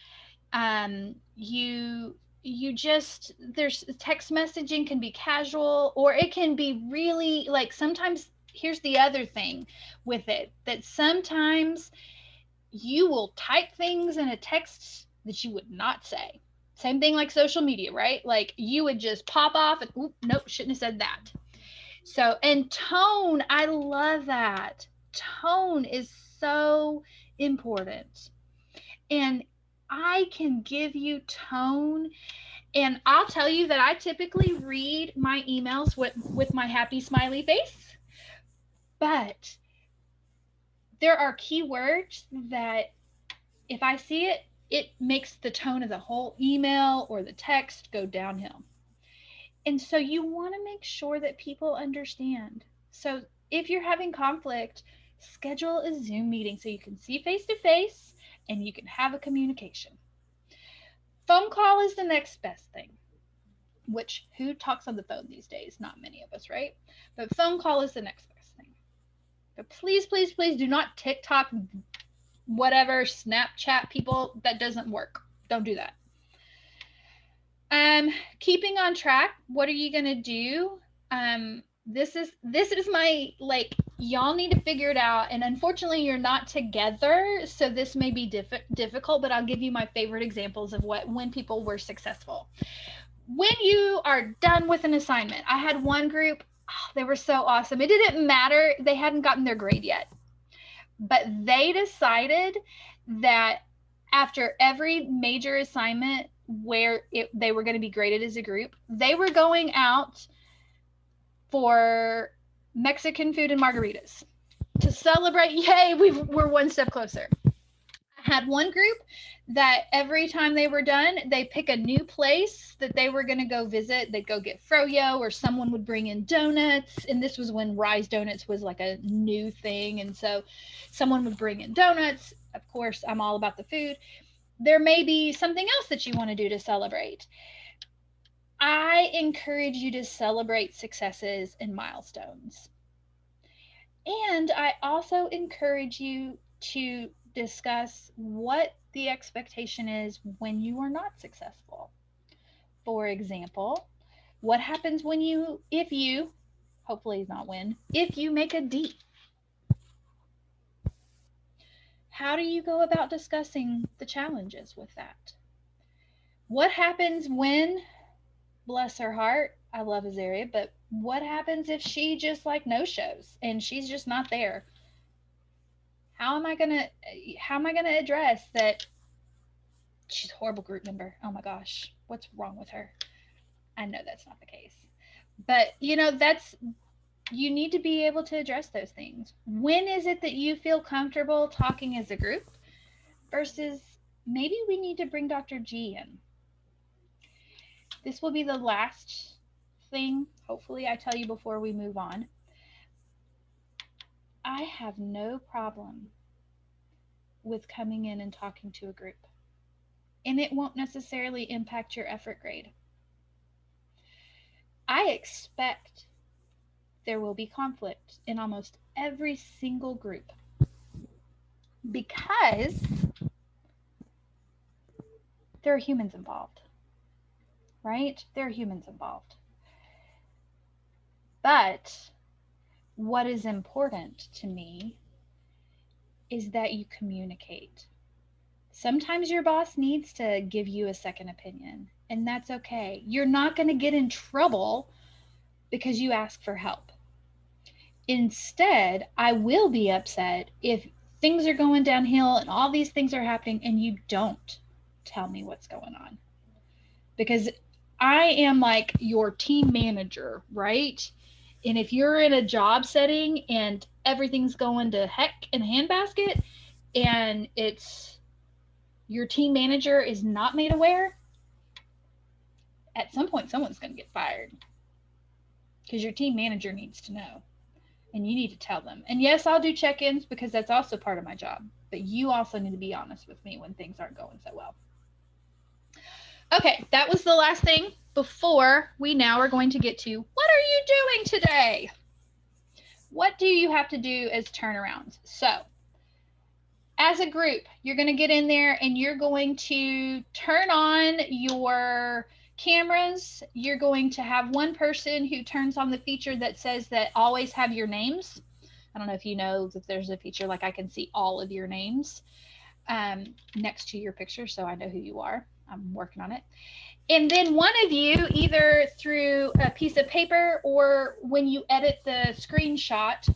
there's text messaging can be casual, or it can be really like, sometimes here's the other thing with it, that sometimes you will type things in a text that you would not say. Same thing like social media, right? Like you would just pop off and, oop, nope, shouldn't have said that. So, and tone, I love that. Tone is so important. And I can give you tone. And I'll tell you that I typically read my emails with my happy smiley face. But there are keywords that if I see it, it makes the tone of the whole email or the text go downhill. And so you want to make sure that people understand. So if you're having conflict, schedule a Zoom meeting so you can see face to face and you can have a communication. Phone call is the next best thing, which who talks on the phone these days? Not many of us, right? But phone call is the next best thing. But please, please, please do not TikTok, whatever, Snapchat people. That doesn't work. Don't do that. Keeping on track. What are you gonna do? This is my, like, y'all need to figure it out. And unfortunately, you're not together, so this may be difficult. But I'll give you my favorite examples of when people were successful. When you are done with an assignment, I had one group. Oh, they were so awesome. It didn't matter. They hadn't gotten their grade yet, but they decided that after every major assignment where they were going to be graded as a group, they were going out for Mexican food and margaritas to celebrate. Yay, we're one step closer. had one group that every time they were done, they pick a new place that they were going to go visit. They'd go get froyo, or someone would bring in donuts. And this was when Rise Donuts was like a new thing. And so someone would bring in donuts. Of course, I'm all about the food. There may be something else that you want to do to celebrate. I encourage you to celebrate successes and milestones. And I also encourage you to discuss what the expectation is when you are not successful. For example, what happens when if you, hopefully not when, if you make a D? How do you go about discussing the challenges with that? What happens when, bless her heart, I love Azaria, but what happens if she just like no shows and she's just not there? How am I gonna address that? She's a horrible group member. Oh my gosh, what's wrong with her? I know that's not the case, but you need to be able to address those things. When is it that you feel comfortable talking as a group versus maybe we need to bring Dr. G in? This will be the last thing, hopefully, I tell you before we move on. I have no problem with coming in and talking to a group, and it won't necessarily impact your effort grade. I expect there will be conflict in almost every single group because there are humans involved, right? There are humans involved. But what is important to me is that you communicate. Sometimes your boss needs to give you a second opinion, and that's okay. You're not going to get in trouble because you ask for help. Instead, I will be upset if things are going downhill and all these things are happening and you don't tell me what's going on. Because I am like your team manager, right? And if you're in a job setting and everything's going to heck in a handbasket and it's your team manager is not made aware, at some point someone's going to get fired because your team manager needs to know. And you need to tell them. And yes, I'll do check-ins because that's also part of my job. But you also need to be honest with me when things aren't going so well. Okay, that was the last thing before we now are going to get to what are you doing today? What do you have to do as turnarounds? So, as a group, you're going to get in there and you're going to turn on your cameras. You're going to have one person who turns on the feature that says that always have your names. I don't know if you know that there's a feature like I can see all of your names next to your picture, so I know who you are. I'm working on it. And then one of you, either through a piece of paper or when you edit the screenshot,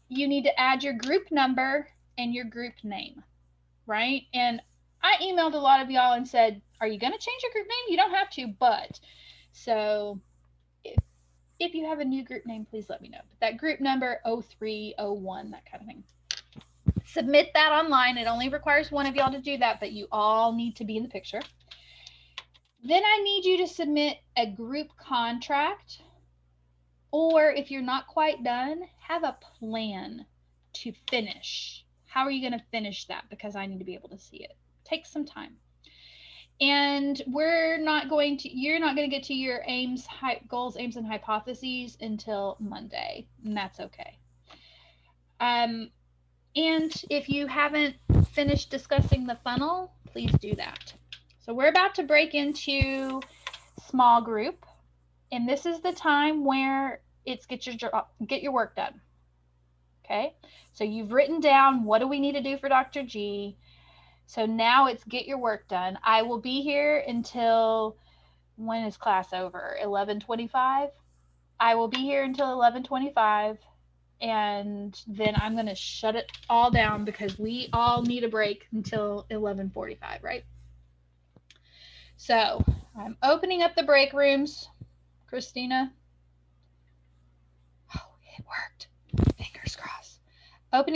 you need to add your group number and your group name, right? And I emailed a lot of y'all and said, are you going to change your group name? You don't have to, but so if you have a new group name, please let me know. But that group number 0301, that kind of thing. Submit that online. It only requires one of y'all to do that, but you all need to be in the picture. Then I need you to submit a group contract, or if you're not quite done, have a plan to finish. How are you going to finish that? Because I need to be able to see it. Take some time. And you're not going to get to your goals, aims, and hypotheses until Monday, and that's okay. And if you haven't finished discussing the funnel, please do that. So we're about to break into small group, and this is the time where it's get your work done. Okay, so you've written down what do we need to do for Dr. G. So now it's get your work done. I will be here until, when is class over? 11:25. I will be here until 11:25, and then I'm going to shut it all down because we all need a break until 11:45, right? So I'm opening up the break rooms. Christina. Oh, it worked. Fingers crossed. Opening